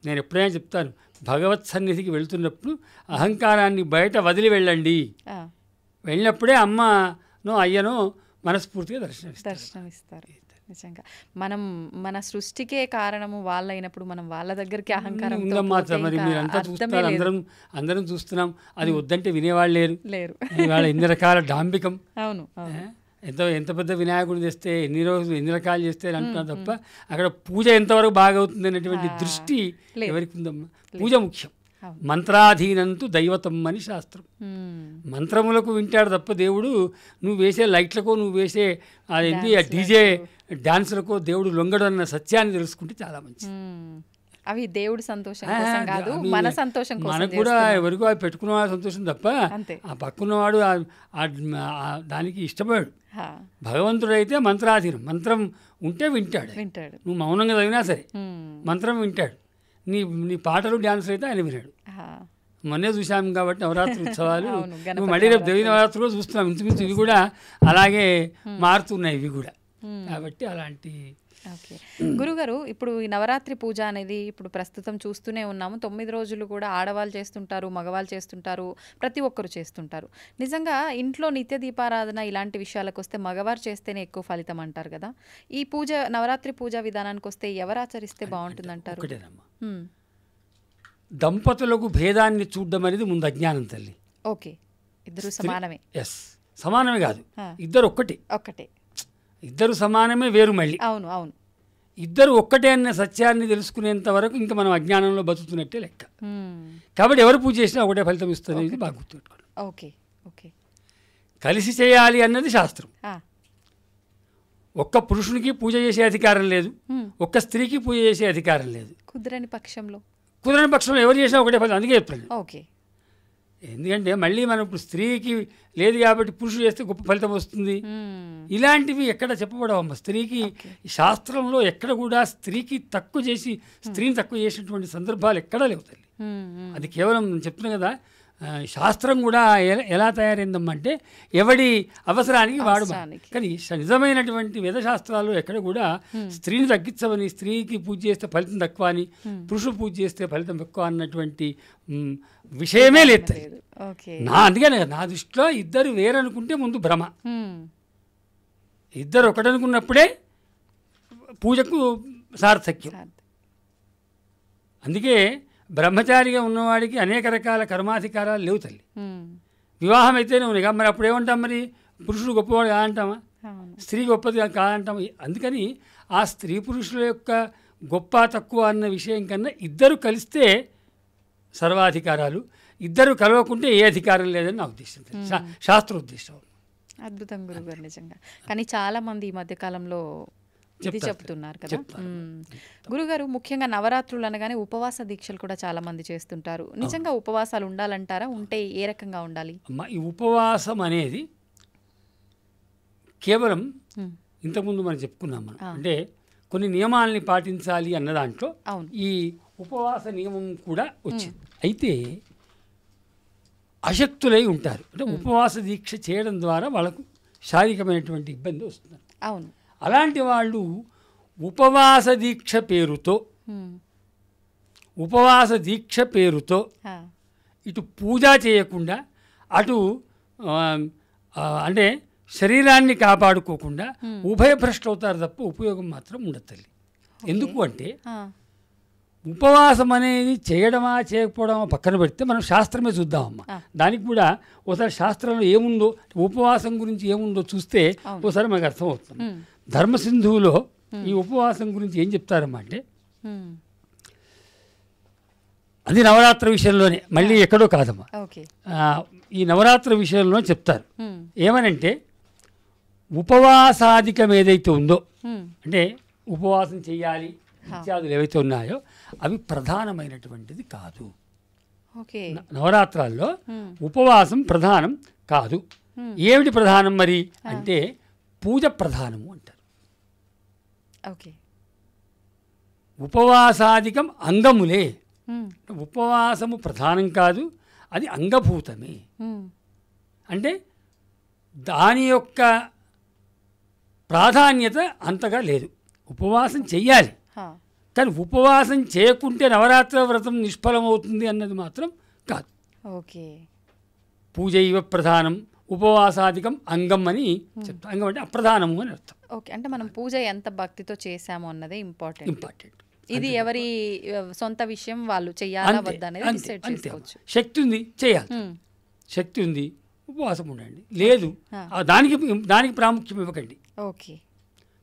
నేను ఎప్పుడైనా చెప్తాను, భగవత్ సన్నిధికి వెళ్తున్నప్పుడు అహంకారాన్ని బయట వదిలి వెళ్ళండి. వెళ్ళినప్పుడే అమ్మనో అయ్యనో మనస్ఫూర్తిగా దర్శనమిస్తారు. నిజంగా మనం మన సృష్టికే కారణము వాళ్ళైనప్పుడు మనం వాళ్ళ దగ్గరికి అహంకారం మరి మీరంతా చూస్తారు, అందరం చూస్తున్నాం. అది వద్దంటే వినేవాళ్ళు లేరు. ఇవాళ ఎన్ని రకాల డాంబికం. అవును. ఎంత పెద్ద వినాయకుడు చేస్తే ఎన్ని రకాలు చేస్తే అంటున్నారు తప్ప అక్కడ పూజ ఎంతవరకు బాగా అవుతుంది అనేటువంటి దృష్టి ఎవరికి ఉందమ్మా? పూజ ముఖ్యం. మంత్రాధీనంతు దైవతం అని శాస్త్రం. మంత్రములకు వింటాడు తప్ప దేవుడు నువ్వు వేసే లైట్లకో నువ్వు వేసే అదేంటి ఆ డీజే డాన్సులకో దేవుడు లొంగడు అన్న సత్యాన్ని తెలుసుకుంటే చాలా మంచిది. అవి దేవుడి సంతోషం కోసం కాదు, మన సంతోషం కోసం. మనకు కూడా ఎవరికో అవి పెట్టుకున్నవాడు సంతోషం తప్ప ఆ పక్కన్నవాడు దానికి ఇష్టపడాడు. భగవంతుడైతే మంత్రాధీనం, మంత్రం ఉంటే వింటాడు. నువ్వు మౌనంగా చదివినా సరే మంత్రం వింటాడు. నీ పాటలు డ్యాన్సులు అయితే ఆయన వినాడు. మొన్నే చూసాం కాబట్టి నవరాత్రి ఉత్సవాలు, మళ్ళీ రేపు దేవి నవరాత్రులు చూస్తున్నాం. ఇంచుమించు ఇవి కూడా అలాగే మారుతున్నాయి ఇవి కూడా. కాబట్టి అలాంటి. ఓకే గురుగారు, ఇప్పుడు ఈ నవరాత్రి పూజ అనేది ఇప్పుడు ప్రస్తుతం చూస్తూనే ఉన్నాము. 9 రోజులు కూడా ఆడవాళ్ళు చేస్తుంటారు, మగవాళ్ళు చేస్తుంటారు, ప్రతి ఒక్కరు చేస్తుంటారు. నిజంగా ఇంట్లో నిత్య దీపారాధన ఇలాంటి విషయాలకు వస్తే మగవారు చేస్తేనే ఎక్కువ ఫలితం అంటారు కదా. ఈ పూజ నవరాత్రి పూజా విధానానికి వస్తే ఎవరు ఆచరిస్తే బాగుంటుంది అంటారు? దంపతులకు భేదాన్ని చూడడం అనేది ముందు అజ్ఞానం తల్లి. ఓకే, ఇద్దరు సమానమే. సమానమే కాదు, ఇద్దరు ఒక్కటే. ఇద్దరు సమానమే వేరు మళ్ళీ. అవును అవును. ఇద్దరు ఒక్కటే అన్న సత్యాన్ని తెలుసుకునేంత వరకు ఇంకా మనం అజ్ఞానంలో బతుకుతున్నట్టే లెక్క. కాబట్టి ఎవరు పూజ చేసినా ఒకటే ఫలితం ఇస్తుంది, ఇది బాగా గుర్తుపెట్టుకోండి. Okay okay. కలిసి చేయాలి అన్నది శాస్త్రం. ఒక్క పురుషునికి పూజ చేసే అధికారం లేదు, ఒక్క స్త్రీకి పూజ చేసే అధికారం లేదు. కుదరని పక్షంలో ఎవరు చేసినా ఒకటే ఫలితం. అందుకే చెప్పండి. ఓకే. ఎందుకంటే మళ్ళీ మనం ఇప్పుడు స్త్రీకి లేదు కాబట్టి పురుషుడు చేస్తే గొప్ప ఫలితం వస్తుంది. ఇలాంటివి ఎక్కడ చెప్పబడవమ్మ. స్త్రీకి శాస్త్రంలో ఎక్కడ కూడా స్త్రీకి తక్కువ చేసి స్త్రీని తక్కువ చేసినటువంటి సందర్భాలు ఎక్కడా లేవు తల్లి. అది కేవలం చెప్తున్నా కదా, శాస్త్రం కూడా ఎలా తయారైందమ్మా అంటే ఎవడి అవసరానికి వాడు. కానీ నిజమైనటువంటి వేదశాస్త్రాలు ఎక్కడ కూడా స్త్రీని తగ్గించమని, స్త్రీకి పూజ చేస్తే ఫలితం తక్కువ అని, పురుషుడు పూజ చేస్తే ఫలితం ఎక్కువ అన్నటువంటి విషయమే లేదు. అందుకనే నా దృష్టిలో ఇద్దరు వేరనుకుంటే ముందు భ్రమ. ఇద్దరు ఒకటనుకున్నప్పుడే పూజకు సార్థక్యం. అందుకే బ్రహ్మచారిగా ఉన్నవాడికి అనేక రకాల కర్మాధికారాలు లేవు తల్లి. వివాహం అయితేనే ఉన్నాయి. మరి అప్పుడు ఏమంటాం? మరి పురుషుడు గొప్పవాడు కాదంటామా, స్త్రీ గొప్పది కాదంటామా? అందుకని ఆ స్త్రీ పురుషుల యొక్క గొప్ప తక్కువ అన్న విషయం కన్నా ఇద్దరు కలిస్తే సర్వాధికారాలు, ఇద్దరు కలవకుంటే ఏ అధికారం లేదని నా ఉద్దేశం, శాస్త్రోద్దేశం. అద్భుతం గురుగారు నిజంగా. కానీ చాలామంది ఈ మధ్యకాలంలో ఇది చెప్తున్నారు కదా గురుగారు. ముఖ్యంగా నవరాత్రులు అనగానే ఉపవాస దీక్షలు కూడా చాలా మంది చేస్తుంటారు. నిజంగా ఉపవాసాలు ఉండాలంటారా? ఉంటే ఏ రకంగా ఉండాలి? ఈ ఉపవాసం అనేది కేవలం ఉమ్, ఇంతకుముందు మనం చెప్పుకున్నాం మనం అంటే కొన్ని నియమాల్ని పాటించాలి అన్న దాంట్లో అవును. ఈ ఉపవాస నియమం కూడా వచ్చింది. అయితే అశక్తులై ఉంటారు, అంటే ఉపవాస దీక్ష చేయడం ద్వారా వాళ్ళకు శారీరకమైనటువంటి ఇబ్బంది వస్తుంది. అవును. అలాంటి వాళ్ళు ఉపవాస దీక్ష పేరుతో ఉమ్, ఉపవాస దీక్ష పేరుతో ఆ, ఇటు పూజ చేయకుండా అటు అంటే శరీరాన్ని కాపాడుకోకుండా ఉభయభ్రష్టు అవుతారు తప్ప ఉపయోగం మాత్రం ఉండదు తల్లి. ఎందుకు అంటే ఆ, ఉపవాసం అనేది చేయడమా చేయకపోవడమా పక్కన పెడితే మనం శాస్త్రమే చూద్దామమ్మా. దానికి కూడా ఒకసారి శాస్త్రంలో ఏముందో ఉపవాసం గురించి ఏముందో చూస్తే ఒకసారి మనకు అర్థమవుతుంది. ధర్మసింధువులో ఈ ఉపవాసం గురించి ఏం చెప్తారమ్మా అంటే ఉమ్, అది నవరాత్రి విషయంలోనే, మళ్ళీ ఎక్కడో కాదమ్మా. ఓకే. ఈ నవరాత్రి విషయంలో చెప్తారు ఉమ్, ఏమనంటే ఉపవాసాధికం ఏదైతే ఉందో ఉమ్, అంటే ఉపవాసం చేయాలి ఇత్యాదులు ఏవైతే ఉన్నాయో అవి ప్రధానమైనటువంటిది కాదు. ఓకే. నవరాత్రాల్లో ఉమ్, ఉపవాసం ప్రధానం కాదు. ఏమిటి ప్రధానం మరి అంటే పూజ ప్రధానము అంటారు. ఓకే. ఉపవాసాధికం అంగములే, ఉమ్, ఉపవాసము ప్రధానం కాదు, అది అంగభూతమే. ఉమ్, అంటే దాని యొక్క ప్రాధాన్యత అంతగా లేదు. ఉపవాసం చెయ్యాలి, హా, కానీ ఉపవాసం చేయకుంటే నవరాత్రి వ్రతం నిష్ఫలమవుతుంది అన్నది మాత్రం కాదు. ఓకే. పూజ ఇవ ప్రధానం ఉపవాసాధికం అంగం అని చెప్తాం. అంగం అంటే అప్రధానము అని అర్థం. ఓకే. అంటే మనం పూజ ఎంత భక్తితో చేసాము అన్నదే ఇంపార్టెంట్. ఇంపార్టెంట్. ఇది ఎవరి సొంత విషయం, వాళ్ళు చెయ్యాలా వద్దా అనేది డిసైడ్ చేసుకోవచ్చు. శక్తి ఉంది చేయాలి, ఉమ్, శక్తి ఉంది ఉపవాసం ఉండండి, లేదు దానికి ప్రాముఖ్యం ఇవ్వకండి. ఓకే.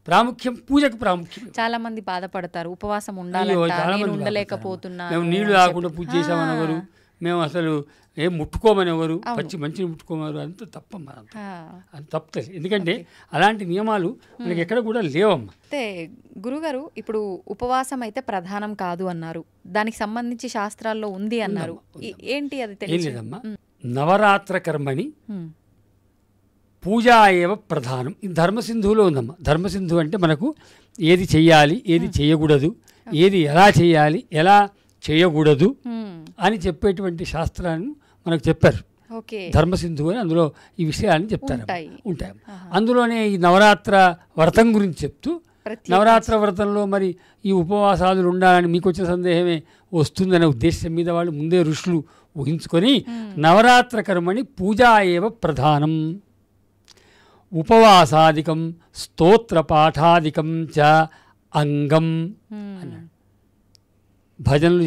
ప్రాముఖ్యం పూజకు ప్రాముఖ్యం. చాలా మంది బాధపడతారు ఉపవాసం అయ్యో, ఉండాలంట, చాలా నేను మంది ఉండలేకపోతున్నా, మేము నీళ్లు తాగకుండా పూజ చేసామని ఎవరు, మేము అసలు ఏం ముట్టుకోమని ఎవరు, పచ్చి మంచిని ముట్టుకోమని అంత తప్పమ్మ, అంత తప్పుతుంది. ఎందుకంటే అలాంటి నియమాలు మనకి ఎక్కడ కూడా లేవమ్మా. అయితే గురుగారు ఇప్పుడు ఉపవాసం అయితే ప్రధానం కాదు అన్నారు, దానికి సంబంధించి శాస్త్రాల్లో ఉంది అన్నారు. ఏంటి అది ఏం తెలియదు. లేదమ్మా, నవరాత్ర కర్మని పూజ ఏవ ప్రధానం. ఇది ధర్మసింధువులో ఉందమ్మా. ధర్మసింధు అంటే మనకు ఏది చెయ్యాలి, ఏది చేయకూడదు, ఏది ఎలా చేయాలి, ఎలా చేయకూడదు అని చెప్పేటువంటి శాస్త్రాన్ని మనకు చెప్పారు. ఓకే. ధర్మసింధు అని అందులో ఈ విషయాన్ని చెప్తారు, ఉంటాయి. ఉంటాయి. అందులోనే ఈ నవరాత్ర వ్రతం గురించి చెప్తూ, నవరాత్ర వ్రతంలో మరి ఈ ఉపవాసాలు ఉండాలని మీకు వచ్చిన సందేహమే వస్తుందనే ఉద్దేశం మీద వాళ్ళు ముందే ఋషులు ఊహించుకొని నవరాత్ర కర్మని పూజా ఏవ ప్రధానం ఉపవాసాదికం స్తోత్రపాఠాదికం చ అంగం అన్నాడు. భజనలు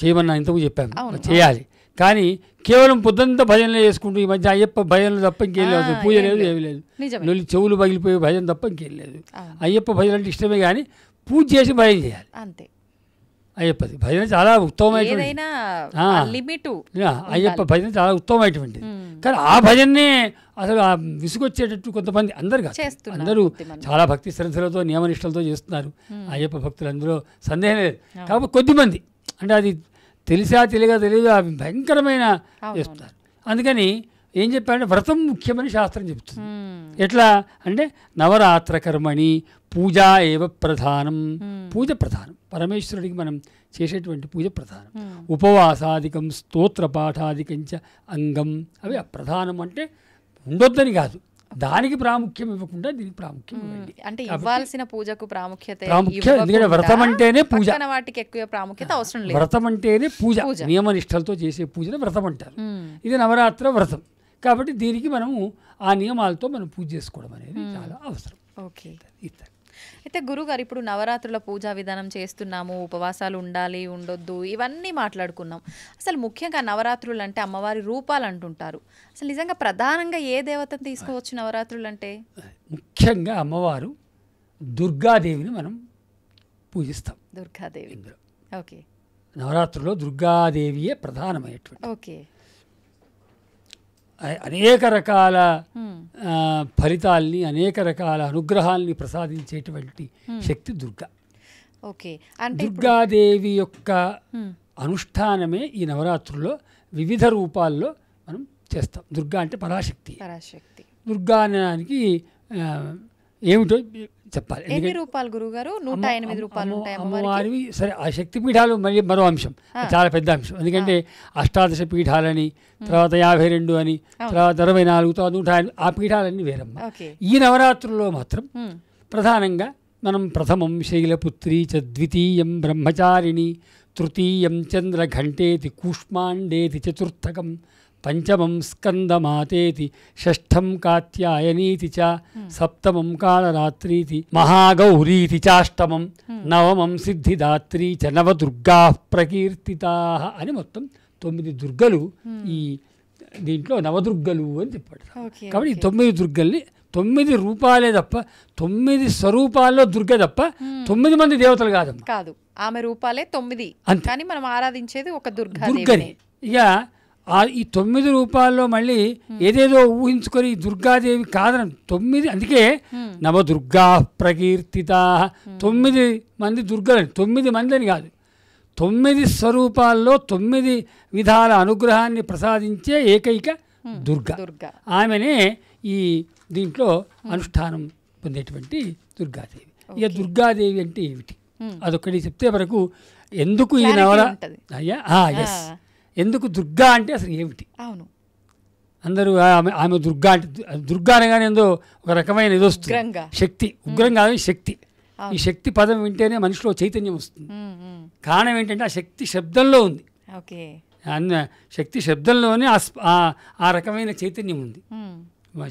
చేయమన్నా ఇంతకు చెప్పాము, చేయాలి. కానీ కేవలం పొద్దుంతా భజనలు చేసుకుంటూ ఈ మధ్య అయ్యప్ప భజనలు తప్ప ఇంకేం లేదు, పూజ లేదు, ఏమీ లేదు, నొల్లి చెవులు పగిలిపోయే భజన తప్ప ఇంకేం లేదు. అయ్యప్ప భజన అంటే ఇష్టమే, కానీ పూజ చేసి భజన చేయాలి. అంతే. అయ్యప్పది భజన చాలా ఉత్తమమైనటువంటి, అయ్యప్ప భజన చాలా ఉత్తమమైనటువంటిది. కానీ ఆ భజన్నే అసలు ఆ విసుగొచ్చేటట్టు కొంతమంది, అందరు కాదు, అందరూ చాలా భక్తి శ్రద్ధలతో నియమనిష్టలతో చేస్తున్నారు అయ్యప్ప భక్తులు, అందులో సందేహం లేదు. కాబట్టి కొద్దిమంది అంటే అది తెలిసా తెలియదు అవి భయంకరమైన చేస్తున్నారు. అందుకని ఏం చెప్పారంటే వ్రతం ముఖ్యమని శాస్త్రం చెప్తుంది. ఎట్లా అంటే నవరాత్ర కర్మణి పూజా ఏవ ప్రధానం, పూజ ప్రధానం, పరమేశ్వరుడికి మనం చేసేటువంటి పూజ ప్రధానం. ఉపవాసాదికం స్తోత్రపాఠాదికంచ అంగం, అవి అప్రధానం. అంటే ఉండొద్దని కాదు, దానికి ప్రాముఖ్యం ఇవ్వకుండా దీనికి ప్రాముఖ్యం ఇవ్వండి. అంటే ఇవ్వాల్సిన పూజకు ప్రాముఖ్యత, ఎందుకంటే వ్రతం అంటేనే పూజ, వాటికి ఎక్కువ ప్రాముఖ్యత అవసరం లేదు. వ్రతం అంటేనే పూజ, నియమనిష్టలతో చేసే పూజని వ్రతం అంటారు. ఇది నవరాత్ర వ్రతం కాబట్టి దీనికి మనము ఆ నియమాలతో మనం పూజ చేసుకోవడం అనేది చాలా అవసరం. ఓకే. అయితే గురుగారు ఇప్పుడు నవరాత్రుల పూజా విధానం చేస్తున్నాము, ఉపవాసాలు ఉండాలి ఉండొద్దు ఇవన్నీ మాట్లాడుకున్నాం. అసలు ముఖ్యంగా నవరాత్రులు అంటే అమ్మవారి రూపాలు అంటుంటారు. అసలు నిజంగా ప్రధానంగా ఏ దేవతను తీసుకోవచ్చు నవరాత్రులు అంటే? ముఖ్యంగా అమ్మవారు దుర్గాదేవిని మనం పూజిస్తాం. దుర్గాదేవి. ఓకే. నవరాత్రుల్లో దుర్గాదేవియే ప్రధానమైనటువంటి. ఓకే. అనేక రకాల ఫలితాల్ని, అనేక రకాల అనుగ్రహాల్ని ప్రసాదించేటువంటి శక్తి దుర్గా. ఓకే. దుర్గాదేవి యొక్క అనుష్ఠానమే ఈ నవరాత్రుల్లో వివిధ రూపాల్లో మనం చేస్తాం. దుర్గా అంటే పరాశక్తి. పరాశక్తి. దుర్గా అనడానికి ఏమిటో చెప్పాలి. ఎన్ని రూపాయలు గురుగారు? 108 రూపాయలు ఉంటాయి అమ్మవారివి. సరే, ఆ శక్తిపీఠాలు మళ్ళీ మరో అంశం, చాలా పెద్ద అంశం. ఎందుకంటే అష్టాదశ పీఠాలని, తర్వాత 52 అని, తర్వాత 64, తర్వాత 105, ఆ పీఠాలన్నీ వేరమ్మ. ఈ నవరాత్రుల్లో మాత్రం ప్రధానంగా మనం ప్రథమం శైలపుత్రీ చ, ద్వితీయం బ్రహ్మచారిణి, తృతీయం చంద్రఘంటేతి, కూష్మాండేతి చతుర్థకం, పంచమం స్కందమాతేతి, షష్ఠం కాత్యాయనీతి చ, సప్తమం కాళరాత్రీతి, మహాగౌరీతి చాష్టమం, నవమం సిద్ధిదాత్రీ చ, నవదుర్గా ప్రకీర్తితా అని మొత్తం 9 దుర్గలు ఈ దీంట్లో నవదుర్గలు అని చెప్పాడు. కాబట్టి ఈ 9 దుర్గల్ని 9 రూపాలే తప్ప, 9 స్వరూపాల్లో దుర్గ తప్ప 9 మంది దేవతలు కాదమ్మా. కాదు, ఆమె రూపాలే 9, కానీ మనం ఆరాధించేది ఒక దుర్గని. ఇక ఈ 9 రూపాల్లో మళ్ళీ ఏదేదో ఊహించుకొని దుర్గాదేవి కాదని 9, అందుకే నవదుర్గా ప్రకీర్తితా, 9 మంది దుర్గలని, 9 మంది అని కాదు, 9 స్వరూపాల్లో 9 విధాల అనుగ్రహాన్ని ప్రసాదించే ఏకైక దుర్గ. ఆమెనే ఈ దీంట్లో అనుష్ఠానం పొందేటువంటి దుర్గాదేవి. ఇక దుర్గాదేవి అంటే ఏమిటి అదొక్కటి చెప్తే వరకు ఎందుకు ఈ నవల ఎందుకు దుర్గా అంటే అసలు ఏమిటి? అవును, అందరూ ఆమె దుర్గా అంటే, దుర్గా అనగానే ఏందో ఒక రకమైన ఇది వస్తుంది, శక్తి. ఉగ్రం కాదు, శక్తి. ఈ శక్తి పదం వింటేనే మనిషిలో చైతన్యం వస్తుంది. కారణం ఏంటంటే ఆ శక్తి శబ్దంలో ఉంది. అన్న శక్తి శబ్దంలోనే ఆ రకమైన చైతన్యం ఉంది.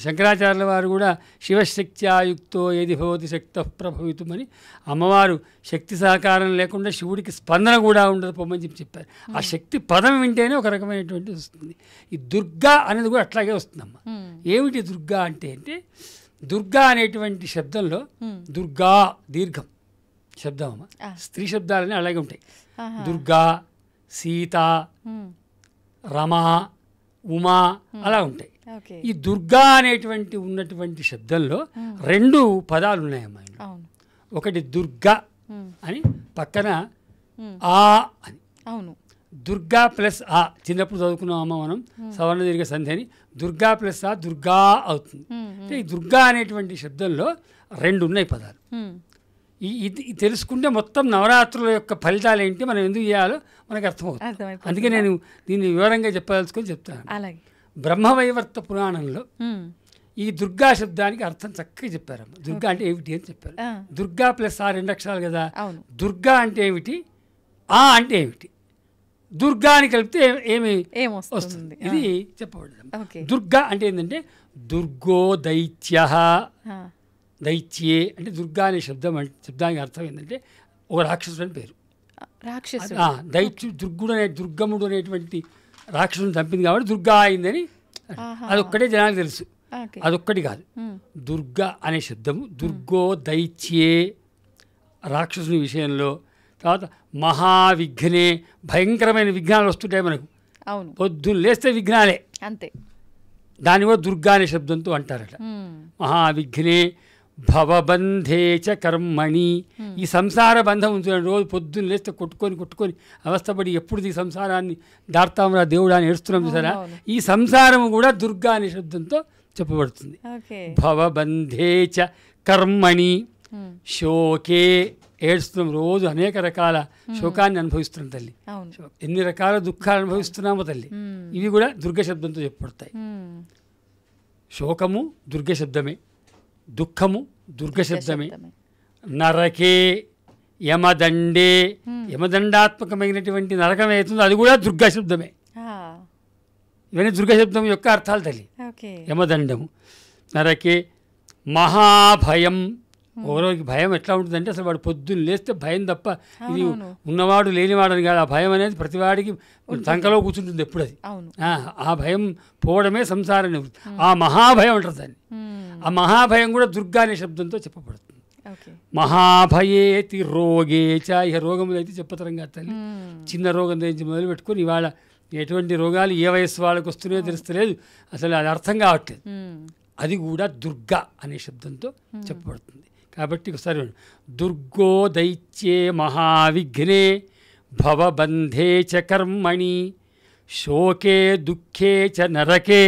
శంకరాచార్యుల వారు కూడా శివశక్త్యాయుక్తో ఏది భవతి శక్త ప్రభవితం అని, అమ్మవారు శక్తి సహకారం లేకుండా శివుడికి స్పందన కూడా ఉండదు పొమ్మని చెప్పారు. ఆ శక్తి పదం వింటేనే ఒక రకమైనటువంటి వస్తుంది. ఈ దుర్గా అనేది కూడా అట్లాగే వస్తుందమ్మా. ఏమిటి దుర్గా అంటే దుర్గా అనేటువంటి శబ్దంలో దుర్గా దీర్ఘం శబ్దం అమ్మ. స్త్రీ శబ్దాలన్నీ అలాగే ఉంటాయి. దుర్గా, సీత, రమ, ఉమా అలా ఉంటాయి. ఈ దుర్గా అనేటువంటి ఉన్నటువంటి శబ్దంలో 2 పదాలు ఉన్నాయమ్మా. ఒకటి దుర్గా అని, పక్కన ఆ అని. దుర్గా ప్లస్ ఆ, చిన్నప్పుడు చదువుకున్నామమ్మ మనం సవర్ణ దీర్ఘ సంధి అని. దుర్గా ప్లస్ ఆ దుర్గా అవుతుంది. అంటే ఈ దుర్గా అనేటువంటి శబ్దంలో 2 ఉన్నాయి పదాలు. ఇది తెలుసుకుంటే మొత్తం నవరాత్రుల యొక్క ఫలితాలు ఏంటి, మనం ఎందుకు చేయాలో మనకు అర్థమవుతుంది. అందుకే నేను దీన్ని వివరంగా చెప్పదలుచుకొని చెప్తాను. బ్రహ్మవైవర్త పురాణంలో ఈ దుర్గా శబ్దానికి అర్థం చక్కగా చెప్పారమ్మ. దుర్గా అంటే ఏమిటి అని చెప్పారు. దుర్గా ప్లస్ ఆ 2 అక్షరాలు కదా. దుర్గా అంటే ఏమిటి, ఆ అంటే ఏమిటి, దుర్గా అని కలిపితే ఏమి వస్తుంది, ఇది చెప్పబడింది. దుర్గా అంటే ఏంటంటే దుర్గో దైత్య, దైత్యే అంటే దుర్గా అనే శబ్దానికి అర్థం ఏంటంటే ఒక రాక్షసుడు అని పేరు. దైత్యు దుర్గముడు అనేటువంటి రాక్షసుని చంపింది కాబట్టి దుర్గా అయిందని. అదొక్కటే జనానికి తెలుసు, అదొక్కటి కాదు. దుర్గా అనే శబ్దము దుర్గో దైత్యే రాక్షసుని విషయంలో. తర్వాత మహావిఘ్నే, భయంకరమైన విఘ్నాలు వస్తుంటాయి మనకు. పొద్దున్న లేస్తే విఘ్నాలే అంతే, దాన్ని కూడా దుర్గా అనే శబ్దంతో అంటారట. మహావిఘ్నే భవబంధే చ కర్మణి, ఈ సంసార బంధం ఉంచుకోండి. రోజు పొద్దున్న లేస్తే కొట్టుకొని అవస్థపడి ఎప్పుడు ఈ సంసారాన్ని దాడతామరా దేవుడా అని ఏడుస్తున్నాం చూసారా, ఈ సంసారము కూడా దుర్గా అనే శబ్దంతో చెప్పబడుతుంది. భవబంధే చ కర్మణి, శోకే ఏడుస్తున్నాం, రోజు అనేక రకాల శోకాన్ని అనుభవిస్తున్నాం తల్లి. ఎన్ని రకాల దుఃఖాలు అనుభవిస్తున్నామో తల్లి, ఇవి కూడా దుర్గ శబ్దంతో చెప్పబడతాయి. శోకము దుర్గ శబ్దమే, దుఃఖము దుర్గ శబ్దమే. నరకే యమదండే, యమదండాత్మకమైనటువంటి నరకం అవుతుందో అది కూడా దుర్గా శబ్దమే. ఇవన్నీ దుర్గ శబ్దం యొక్క అర్థాలు తల్లి. యమదండము, నరకే, మహాభయం. ఒకరోజు భయం ఎట్లా ఉంటుందంటే అసలు వాడు పొద్దున్న లేస్తే భయం తప్ప ఇది ఉన్నవాడు లేనివాడని కాదు. ఆ భయం అనేది ప్రతివాడికి సంకలో కూర్చుంటుంది ఎప్పుడు. అది ఆ భయం పోవడమే సంసార నివృత్తి. ఆ మహాభయం అంటారు దాన్ని. ఆ మహాభయం కూడా దుర్గా అనే శబ్దంతో చెప్పబడుతుంది. మహాభయేతి రోగేచ, ఇక రోగములు అయితే చెప్పతరం కాదు తల్లి. చిన్న రోగం నుంచి మొదలు పెట్టుకొని ఇవాళ ఎటువంటి రోగాలు ఏ వయస్సు వాళ్ళకి వస్తున్నాయో తెలుస్తలేదు, అసలు అది అర్థం కావట్లేదు. అది కూడా దుర్గా అనే శబ్దంతో చెప్పబడుతుంది. కాబట్టి ఒకసారి దుర్గో దైత్యే మహావిఘ్నే భవబంధే చ కర్మణి, శోకే దుఃఖే చ నరకే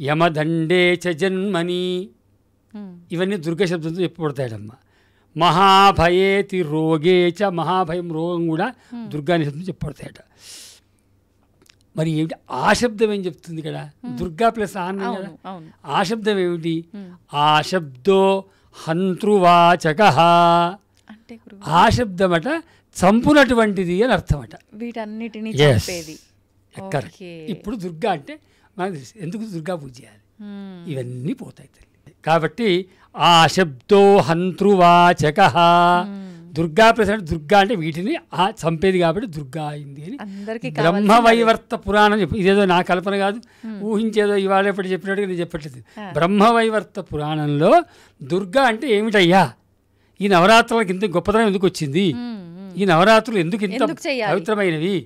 యమదండే చ జన్మని. ఇవన్నీ దుర్గా శబ్దంతో చెప్పబడతాయమ్మా. మహాభయేతి రోగేచ, మహాభయం రోగం కూడా దుర్గా అనే శబ్దం చెప్పబడతాయట. మరి ఏమిటి ఆ శబ్దం ఏం చెప్తుంది ఇక్కడ? దుర్గా ప్లస్ అన్నాం కదా, ఆ శబ్దం ఏమిటి? ఆ శబ్దో హంతృవాచక, ఆ శబ్దం అట చంపునటువంటిది అని అర్థమట. వీటన్నిటిని కరెక్ట్. ఇప్పుడు దుర్గా అంటే మనకు తెలుసు ఎందుకు దుర్గా పూజ చేయాలి, ఇవన్నీ పోతాయి తల్లి. కాబట్టి ఆ శబ్దో హంతృవాచక, దుర్గా ప్రసాద్, దుర్గా అంటే వీటిని చంపేది కాబట్టి దుర్గా అయింది అని బ్రహ్మవైవర్త పురాణం చెప్పి, ఇదేదో నా కల్పన కాదు, ఊహించేదో ఇవాళ ఎప్పుడు చెప్పినట్టుగా నేను చెప్పట్లేదు. బ్రహ్మవైవర్త పురాణంలో దుర్గా అంటే ఏమిటయ్యా, ఈ నవరాత్రులకు ఇంత గొప్పతనం ఎందుకు వచ్చింది, ఈ నవరాత్రులు ఎందుకు ఇంత పవిత్రమైనవి,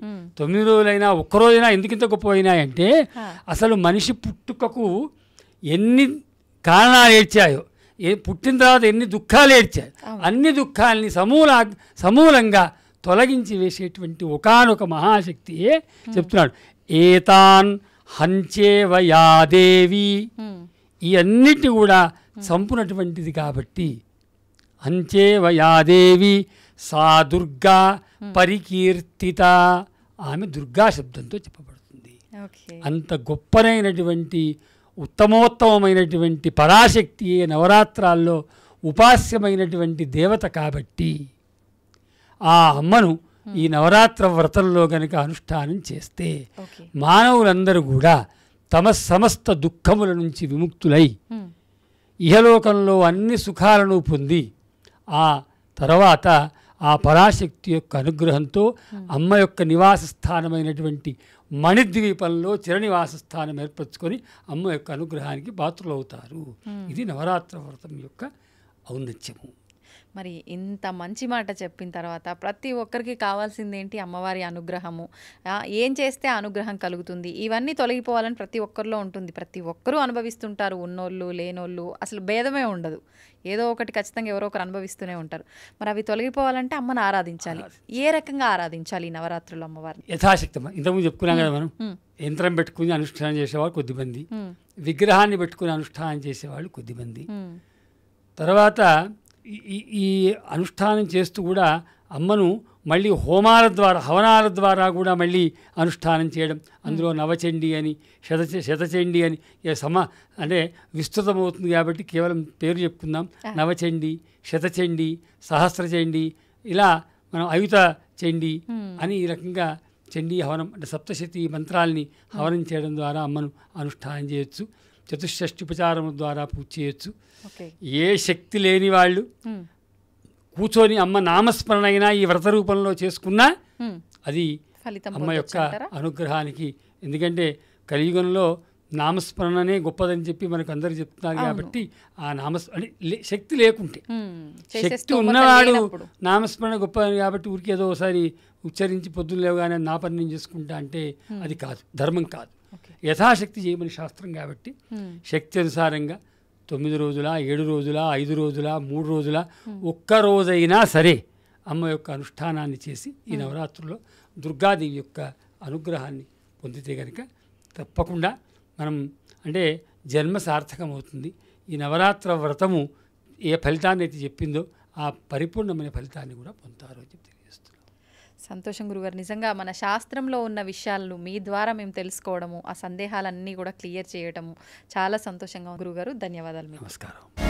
9 రోజులైనా ఒక్కరోజైనా ఎందుకు ఇంత గొప్పవైనాయంటే అసలు మనిషి పుట్టుకకు ఎన్ని కారణాలు ఏడ్చాయో, పుట్టిన తర్వాత ఎన్ని దుఃఖాలు ఏడ్చాయి, అన్ని దుఃఖాలని సమూలంగా తొలగించి వేసేటువంటి ఒకానొక మహాశక్తియే చెప్తున్నాడు. ఏతాన్ హంచేవయాదేవి, ఈ అన్నిటి కూడా చంపునటువంటిది కాబట్టి హంచేవయాదేవి సా దుర్గా పరికీర్తిత, ఆమె దుర్గా శబ్దంతో చెప్పబడుతుంది. అంత గొప్పనైనటువంటి ఉత్తమోత్తమైనటువంటి పరాశక్తి నవరాత్రాల్లో ఉపాస్యమైనటువంటి దేవత కాబట్టి ఆ అమ్మను ఈ నవరాత్ర వ్రతంలో గనక అనుష్ఠానం చేస్తే మానవులందరూ కూడా తమ సమస్త దుఃఖముల నుంచి విముక్తులై ఇహలోకంలో అన్ని సుఖాలను పొంది ఆ తర్వాత ఆ పరాశక్తి యొక్క అనుగ్రహంతో అమ్మ యొక్క నివాస స్థానమైనటువంటి మణిద్వీపంలో చిరనివాస స్థానం ఏర్పరచుకొని అమ్మ యొక్క అనుగ్రహానికి పాత్రులవుతారు. ఇది నవరాత్ర వ్రతం యొక్క ఔన్నత్యము. మరి ఇంత మంచి మాట చెప్పిన తర్వాత ప్రతి ఒక్కరికి కావాల్సింది ఏంటి? అమ్మవారి అనుగ్రహము. ఏం చేస్తే అనుగ్రహం కలుగుతుంది, ఇవన్నీ తొలగిపోవాలని ప్రతి ఒక్కరిలో ఉంటుంది. ప్రతి ఒక్కరూ అనుభవిస్తుంటారు, ఉన్నోళ్ళు లేనోళ్ళు, అసలు భేదమే ఉండదు. ఏదో ఒకటి ఖచ్చితంగా ఎవరో ఒకరు అనుభవిస్తూనే ఉంటారు. మరి అవి తొలగిపోవాలంటే అమ్మను ఆరాధించాలి. ఏ రకంగా ఆరాధించాలి ఈ నవరాత్రులు అమ్మవారిని? యథాశక్తి. ఇంతకుముందు చెప్పుకున్నాం కదా మనం, యంత్రం పెట్టుకుని అనుష్ఠానం చేసేవాళ్ళు కొద్దిమంది, విగ్రహాన్ని పెట్టుకుని అనుష్ఠానం చేసేవాళ్ళు కొద్దిమంది, తర్వాత ఈ అనుష్ఠానం చేస్తూ కూడా అమ్మను మళ్ళీ హోమాల ద్వారా హవనాల ద్వారా కూడా మళ్ళీ అనుష్ఠానం చేయడం. అందులో నవచండి అని శతచండి అని అంటే విస్తృతమవుతుంది కాబట్టి కేవలం పేరు చెప్పుకుందాం. నవచండి, శతచండి, సహస్రచండి, ఇలా మనం అయుత చండి అని ఈ రకంగా చండీ హవనం అంటే సప్తశతి మంత్రాల్ని హవనం చేయడం ద్వారా అమ్మను అనుష్ఠానం చేయొచ్చు. చతుషష్ఠుపచారము ద్వారా పూజ చేయొచ్చు. ఏ శక్తి లేని వాళ్ళు కూర్చొని అమ్మ నామస్మరణ అయినా ఈ వ్రత రూపంలో చేసుకున్నా అది అమ్మ యొక్క అనుగ్రహానికి. ఎందుకంటే కలియుగంలో నామస్మరణనే గొప్పదని చెప్పి మనకు అందరు చెప్తున్నారు కాబట్టి ఆ శక్తి లేకుంటే, శక్తి ఉన్నవాడు నామస్మరణ గొప్పదని కాబట్టి ఊరికి ఏదో ఒకసారి ఉచ్చరించి పొద్దున్న లేవగానే నా పని నేను చేసుకుంటా అంటే అది కాదు, ధర్మం కాదు. యథాశక్తి చేయమని శాస్త్రం కాబట్టి శక్తి అనుసారంగా 9 రోజుల, 7 రోజుల, 5 రోజుల, 3 రోజుల, ఒక్క రోజైనా సరే అమ్మ యొక్క అనుష్ఠానాన్ని చేసి ఈ నవరాత్రుల్లో దుర్గాదేవి యొక్క అనుగ్రహాన్ని పొందితే కనుక తప్పకుండా మనం అంటే జన్మ సార్థకమవుతుంది. ఈ నవరాత్ర వ్రతము ఏ ఫలితాన్ని అయితే చెప్పిందో ఆ పరిపూర్ణమైన ఫలితాన్ని కూడా పొందుతారు అని చెప్పి తెలియజేస్తున్నాం. సంతోషం గురుగారు. నిజంగా మన శాస్త్రంలో ఉన్న విషయాలను మీ ద్వారా మేము తెలుసుకోవడము, ఆ సందేహాలన్నీ కూడా క్లియర్ చేయడము చాలా సంతోషంగా గురుగారు. ధన్యవాదాలు. నమస్కారం.